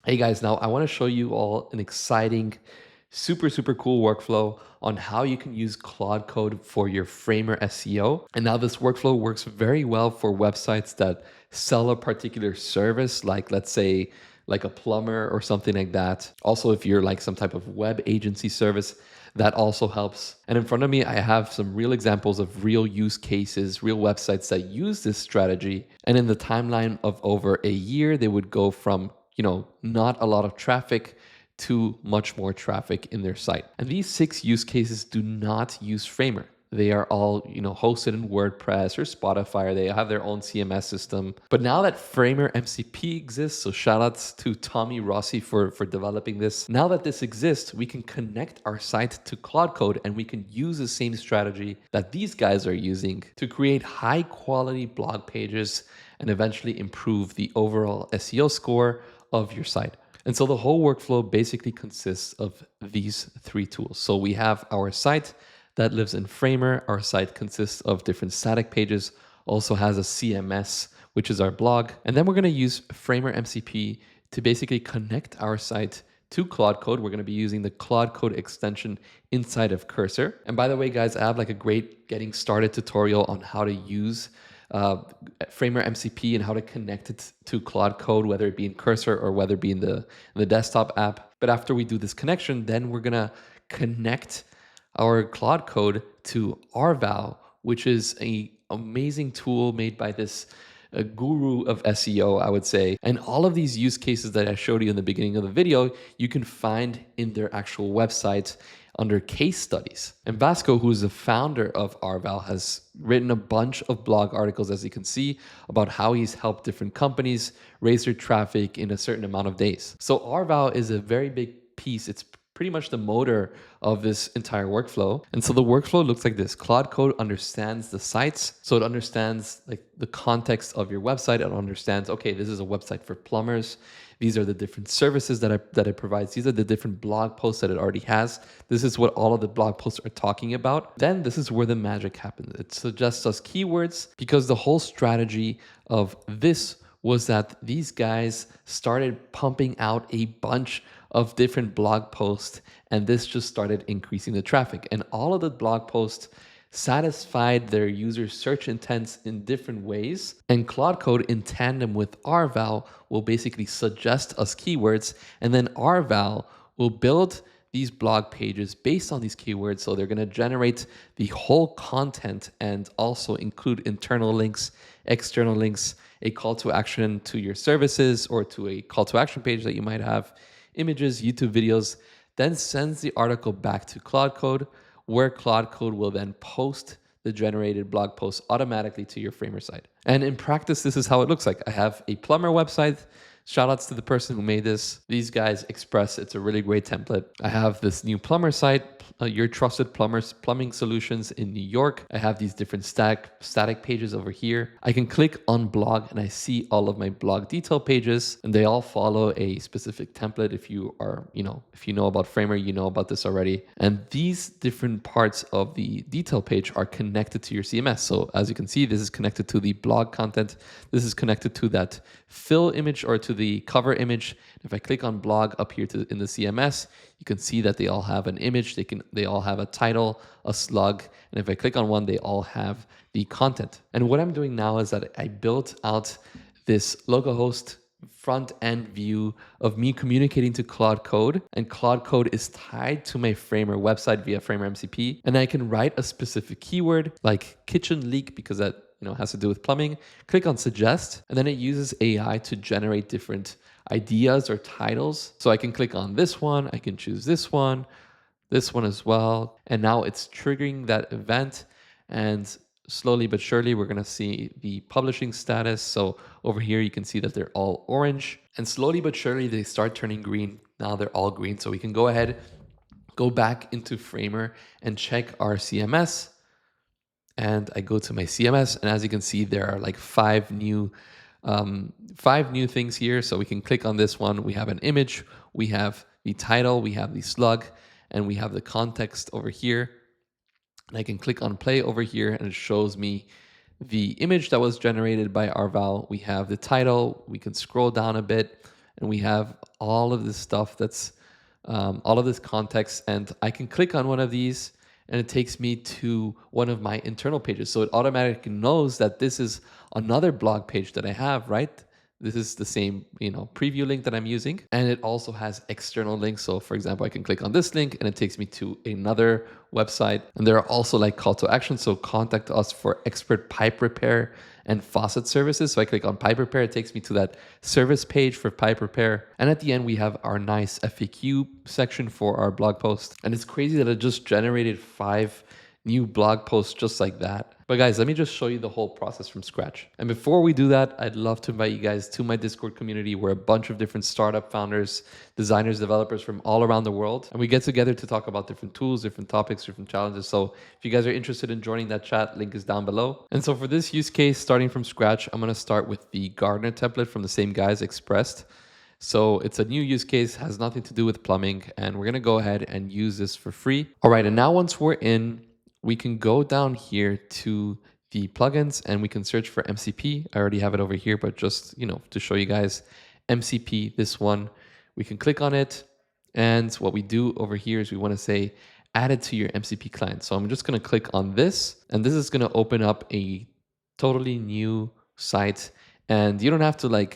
Hey guys, now I want to show you all an exciting, super cool workflow on how you can use Claude Code for your Framer SEO. And now this workflow works very well for websites that sell a particular service, like let's say like a plumber or something like that. Also, if you're like some type of web agency service, that also helps. And in front of me, I have some real examples of real use cases, real websites that use this strategy. And in the timeline of over a year, they would go from not a lot of traffic to much more traffic in their site. And these 6 use cases do not use Framer. They are all, hosted in WordPress or Spotify, or they have their own CMS system. But now that Framer MCP exists, so shout outs to Tommy Rossi for developing this. Now that this exists, we can connect our site to Claude Code and we can use the same strategy that these guys are using to create high quality blog pages and eventually improve the overall SEO score of your site. And so the whole workflow basically consists of these 3 tools. So we have our site that lives in Framer. Our site consists of different static pages, also has a CMS, which is our blog. And then we're going to use Framer MCP to basically connect our site to Claude Code. We're going to be using the Claude Code extension inside of Cursor. And by the way, guys, I have like a great getting started tutorial on how to use Framer MCP and how to connect it to Claude Code, whether it be in Cursor or whether it be in the desktop app. But after we do this connection, then we're gonna connect our Claude Code to Arvow, which is a amazing tool made by this guru of SEO, I would say. And all of these use cases that I showed you in the beginning of the video, you can find in their actual website under case studies. And Vasco, who is the founder of Arvow, has written a bunch of blog articles, as you can see, about how he's helped different companies raise their traffic in a certain amount of days. So Arvow is a very big piece. It's pretty much the motor of this entire workflow. And so the workflow looks like this. Claude Code understands the sites. So it understands like the context of your website. It understands, okay, this is a website for plumbers. These are the different services that it provides. These are the different blog posts that it already has. This is what all of the blog posts are talking about. Then this is where the magic happens. It suggests us keywords because the whole strategy of this was that these guys started pumping out a bunch of different blog posts, and this just started increasing the traffic. And all of the blog posts satisfied their users' search intents in different ways. And Claude Code, in tandem with Arvow, will basically suggest us keywords, and then Arvow will build these blog pages based on these keywords. So they're going to generate the whole content and also include internal links, external links, a call to action to your services or to a call to action page that you might have, images, YouTube videos, then sends the article back to Claude Code, where Claude Code will then post the generated blog post automatically to your Framer site. And in practice, this is how it looks like. I have a plumber website. Shout outs to the person who made this. These guys express it's a really great template. I have this new plumber site, Your Trusted Plumbers Plumbing Solutions in New York. I have these different static pages over here. I can click on blog and I see all of my blog detail pages, and they all follow a specific template. If you are, if you know about Framer, you know about this already. And these different parts of the detail page are connected to your CMS. So as you can see, this is connected to the blog content. This is connected to that fill image or to the cover image. If I click on blog up here in the CMS, you can see that they all have an image. They all have a title, a slug, and if I click on one, they all have the content. And what I'm doing now is that I built out this localhost front end view of me communicating to Claude Code, and Claude Code is tied to my Framer website via Framer MCP, and I can write a specific keyword like kitchen leak because that has to do with plumbing. Click on suggest, and then it uses AI to generate different ideas or titles. So I can click on this one, I can choose this one as well, and now it's triggering that event. And slowly but surely, we're going to see the publishing status. So over here, you can see that they're all orange, and slowly but surely, they start turning green. Now they're all green. So we can go ahead, go back into Framer and check our CMS. And I go to my CMS, and as you can see, there are like five new things here. So we can click on this one. We have an image, we have the title, we have the slug, and we have the context over here. And I can click on play over here, and it shows me the image that was generated by Arvow. We have the title. We can scroll down a bit, and we have all of this stuff that's all of this context, and I can click on one of these and it takes me to one of my internal pages. So it automatically knows that this is another blog page that I have, right? This is the same, preview link that I'm using. And it also has external links. So for example, I can click on this link and it takes me to another website. And there are also like call to action. So contact us for expert pipe repair and faucet services. So I click on pipe repair, it takes me to that service page for pipe repair. And at the end, we have our nice FAQ section for our blog post. And it's crazy that it just generated 5 new blog posts just like that. But guys, let me just show you the whole process from scratch. And before we do that, I'd love to invite you guys to my Discord community where a bunch of different startup founders, designers, developers from all around the world. And we get together to talk about different tools, different topics, different challenges. So if you guys are interested in joining that chat, link is down below. And so for this use case, starting from scratch, I'm going to start with the Gardener template from the same guys expressed. So it's a new use case, has nothing to do with plumbing, and we're going to go ahead and use this for free. All right, and now once we're in, we can go down here to the plugins and we can search for MCP. I already have it over here, but just, to show you guys MCP, this one, we can click on it. And what we do over here is we want to say, add it to your MCP client. So I'm just going to click on this, and this is going to open up a totally new site. And you don't have to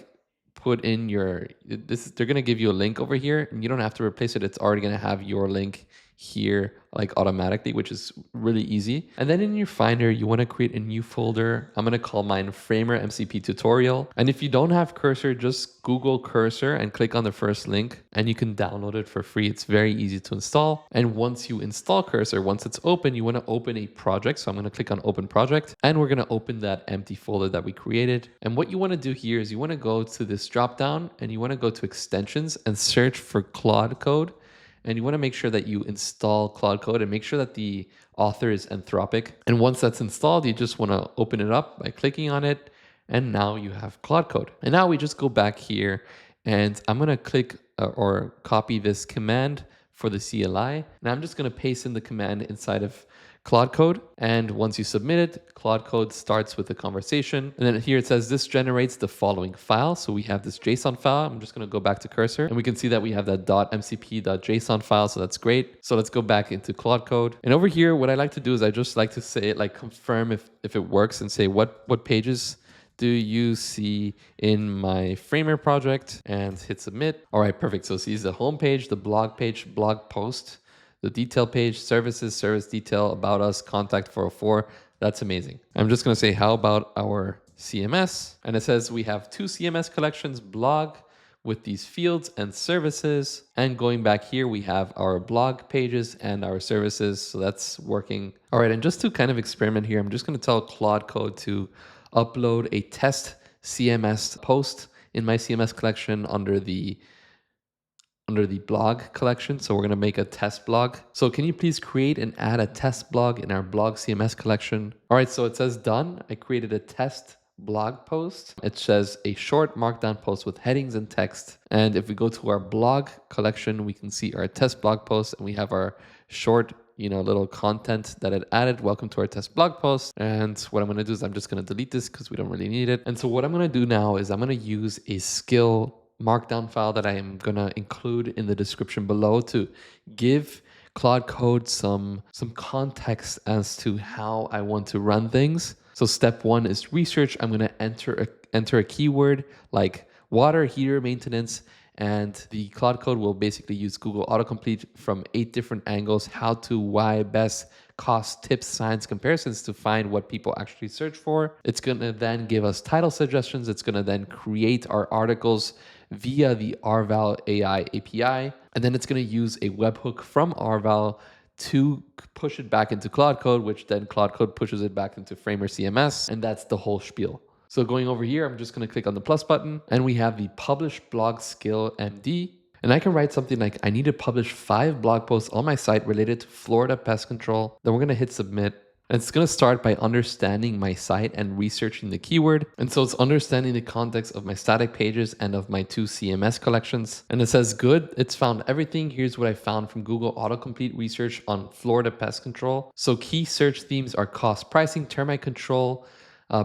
put in they're going to give you a link over here and you don't have to replace it. It's already going to have your link here automatically, which is really easy. And then in your Finder, you want to create a new folder. I'm going to call mine Framer MCP tutorial. And if you don't have Cursor, just Google Cursor and click on the first link and you can download it for free. It's very easy to install. And once you install Cursor, once it's open, you want to open a project. So I'm going to click on open project and we're going to open that empty folder that we created. And what you want to do here is you want to go to this drop down and you want to go to extensions and search for Claude Code. And you want to make sure that you install Claude Code and make sure that the author is Anthropic. And once that's installed, you just want to open it up by clicking on it. And now you have Claude Code. And now we just go back here and I'm going to click or copy this command for the CLI. And I'm just going to paste in the command inside of Claude Code. And once you submit it, Claude Code starts with a conversation. And then here it says this generates the following file. So we have this JSON file. I'm just going to go back to Cursor and we can see that we have that .mcp.json file. So that's great. So let's go back into Claude Code. And over here, what I like to do is I just like to say confirm if it works and say what pages do you see in my Framer project and hit submit. All right, perfect. So see the home page, the blog page, blog post, the detail page, services, service detail, about us, contact 404. That's amazing. I'm just going to say, how about our CMS? And it says we have 2 CMS collections, blog with these fields and services. And going back here, we have our blog pages and our services. So that's working. All right. And just to kind of experiment here, I'm just going to tell Claude Code to upload a test CMS post in my CMS collection under the blog collection. So we're going to make a test blog. So can you please create and add a test blog in our blog CMS collection? All right, so it says done. I created a test blog post. It says a short markdown post with headings and text. And if we go to our blog collection, we can see our test blog post and we have our short little content that it added. Welcome to our test blog post. And what I'm going to do is I'm just going to delete this because we don't really need it. And so what I'm going to do now is I'm going to use a skill markdown file that I am going to include in the description below to give Claude Code some context as to how I want to run things. So step 1 is research. I'm going to enter a keyword like water heater maintenance, and the Claude Code will basically use Google Autocomplete from 8 different angles, how to, why, best, cost, tips, signs, comparisons to find what people actually search for. It's going to then give us title suggestions. It's going to then create our articles via the Arvow AI API. And then it's going to use a webhook from Arvow to push it back into Claude Code, which then Claude Code pushes it back into Framer CMS. And that's the whole spiel. So going over here, I'm just going to click on the plus button and we have the publish blog skill MD. And I can write something like, I need to publish 5 blog posts on my site related to Florida pest control. Then we're going to hit submit. And it's going to start by understanding my site and researching the keyword. And so it's understanding the context of my static pages and of my 2 CMS collections. And it says, good, it's found everything. Here's what I found from Google Autocomplete research on Florida pest control. So key search themes are cost pricing, termite control,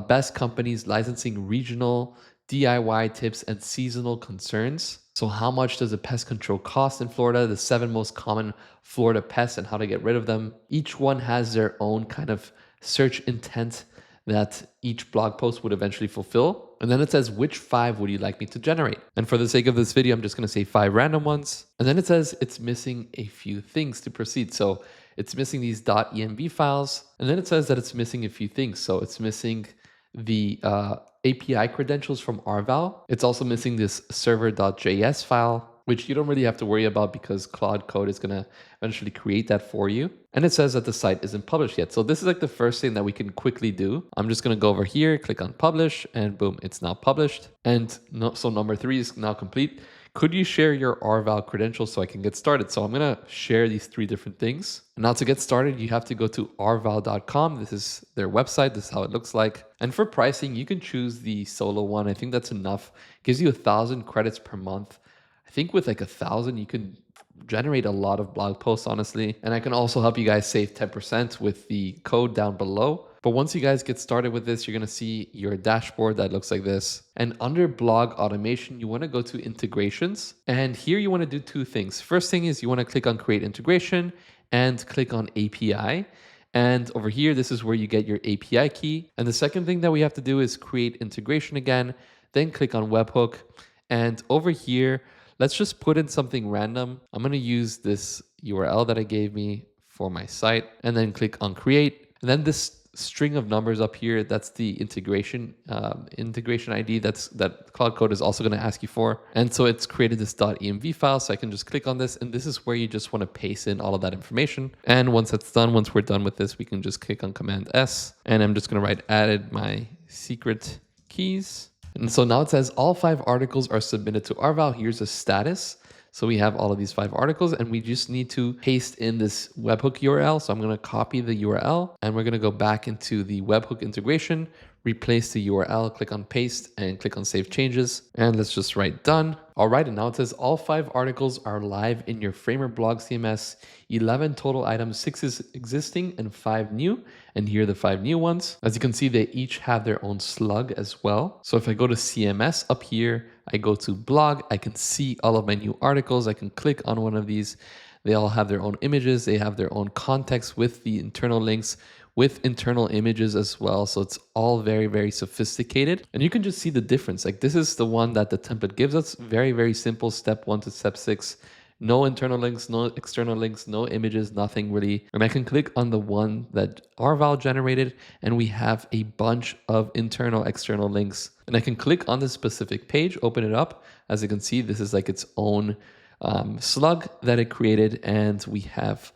best companies, licensing, regional, DIY tips and seasonal concerns. So how much does a pest control cost in Florida? The 7 most common Florida pests and how to get rid of them. Each one has their own kind of search intent that each blog post would eventually fulfill. And then it says, which 5 would you like me to generate? And for the sake of this video, I'm just going to say 5 random ones. And then it says it's missing a few things to proceed. So it's missing these .env files. And then it says that it's missing a few things. So it's missing the API credentials from Arvow. It's also missing this server.js file, which you don't really have to worry about because Claude Code is going to eventually create that for you. And it says that the site isn't published yet. So this is like the first thing that we can quickly do. I'm just going to go over here, click on publish, and boom, it's now published. And so number 3 is now complete. Could you share your Arvow credentials so I can get started? So I'm going to share these 3 different things. And now to get started, you have to go to arvow.com. This is their website. This is how it looks like. And for pricing, you can choose the solo one. I think that's enough. It gives you 1,000 credits per month. I think with like 1,000, you can generate a lot of blog posts, honestly. And I can also help you guys save 10% with the code down below. But once you guys get started with this, you're going to see your dashboard that looks like this. And under blog automation, you want to go to integrations. And here you want to do 2 things. First thing is you want to click on create integration and click on API. And over here, this is where you get your API key. And the second thing that we have to do is create integration again, then click on webhook. And over here, let's just put in something random. I'm going to use this URL that I gave me for my site and then click on create. And then this string of numbers up here, that's the integration ID that Claude Code is also going to ask you for. And so it's created this .env file, so I can just click on this, and this is where you just want to paste in all of that information. And once that's done, once we're done with this, we can just click on Command S, and I'm just going to write added my secret keys. And so now it says all 5 articles are submitted to Arvow. Here's a status. So we have all of these 5 articles and we just need to paste in this webhook URL. So I'm going to copy the URL and we're going to go back into the webhook integration, replace the URL, click on paste and click on save changes. And let's just write done. All right, and now it says all 5 articles are live in your Framer blog CMS, 11 total items, 6 is existing and 5 new. And here are the 5 new ones. As you can see, they each have their own slug as well. So if I go to CMS up here, I go to blog, I can see all of my new articles. I can click on one of these. They all have their own images. They have their own context with the internal links, with internal images as well. So it's all very, very sophisticated. And you can just see the difference. Like this is the one that the template gives us. Very, very simple, step 1 to step 6. No internal links, no external links, no images, nothing really. And I can click on the one that Arvow generated and we have a bunch of internal, external links. And I can click on this specific page, open it up. As you can see, this is like its own slug that it created. And we have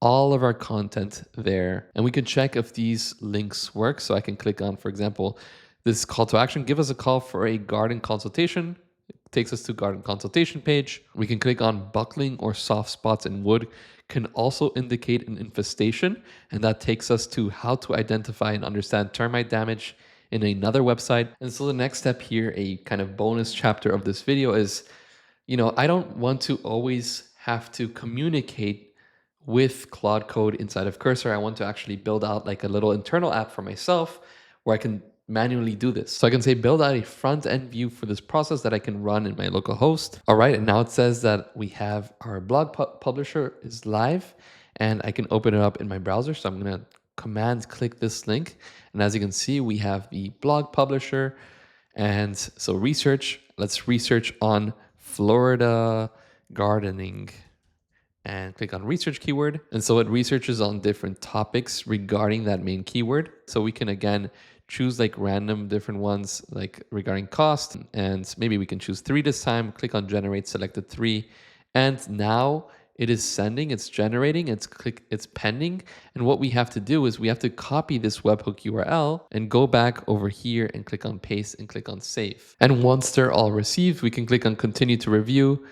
all of our content there. And we can check if these links work. So I can click on, for example, this call to action, give us a call for a garden consultation. Takes us to garden consultation page. We can click on buckling or soft spots in wood, can also indicate an infestation. And that takes us to how to identify and understand termite damage in another website. And so the next step here, a kind of bonus chapter of this video is, I don't want to always have to communicate with Claude Code inside of Cursor. I want to actually build out like a little internal app for myself where I can manually do this. So I can say build out a front end view for this process that I can run in my local host. All right, and now it says that we have our blog publisher is live and I can open it up in my browser. So I'm going to command click this link. And as you can see, we have the blog publisher. And so research, let's research on Florida gardening and click on research keyword. And so it researches on different topics regarding that main keyword. So we can again choose like random different ones like regarding cost, and maybe we can choose 3 this time. Click on generate, selected 3, and now it is sending, it's generating, it's pending. And what we have to do is we have to copy this webhook URL and go back over here and click on paste and click on save. And once they're all received, we can click on continue to review.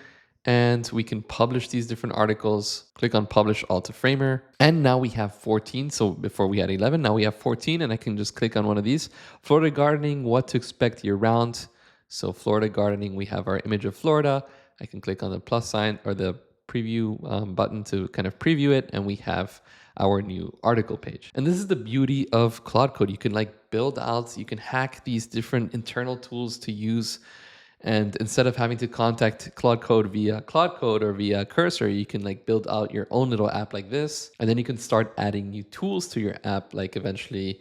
And we can publish these different articles. Click on publish all to Framer. And now we have 14. So before we had 11, now we have 14. And I can just click on one of these. Florida gardening, what to expect year round. So Florida gardening, we have our image of Florida. I can click on the plus sign or the preview button to kind of preview it, and we have our new article page. And this is the beauty of Claude Code. You can like build out, you can hack these different internal tools to use. And instead of having to contact Claude Code via Claude Code or via Cursor, you can like build out your own little app like this. And then you can start adding new tools to your app, like eventually,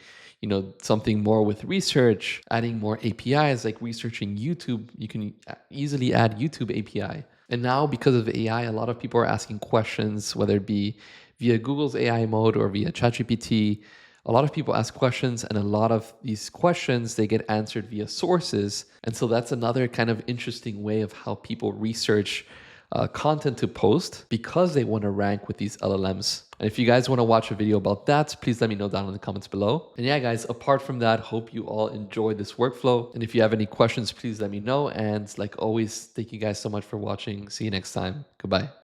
something more with research, adding more APIs, like researching YouTube. You can easily add YouTube API. And now because of AI, a lot of people are asking questions, whether it be via Google's AI mode or via ChatGPT. A lot of people ask questions, and a lot of these questions, they get answered via sources. And so that's another kind of interesting way of how people research content to post because they want to rank with these LLMs. And if you guys want to watch a video about that, please let me know down in the comments below. And yeah, guys, apart from that, hope you all enjoyed this workflow. And if you have any questions, please let me know. And like always, thank you guys so much for watching. See you next time. Goodbye.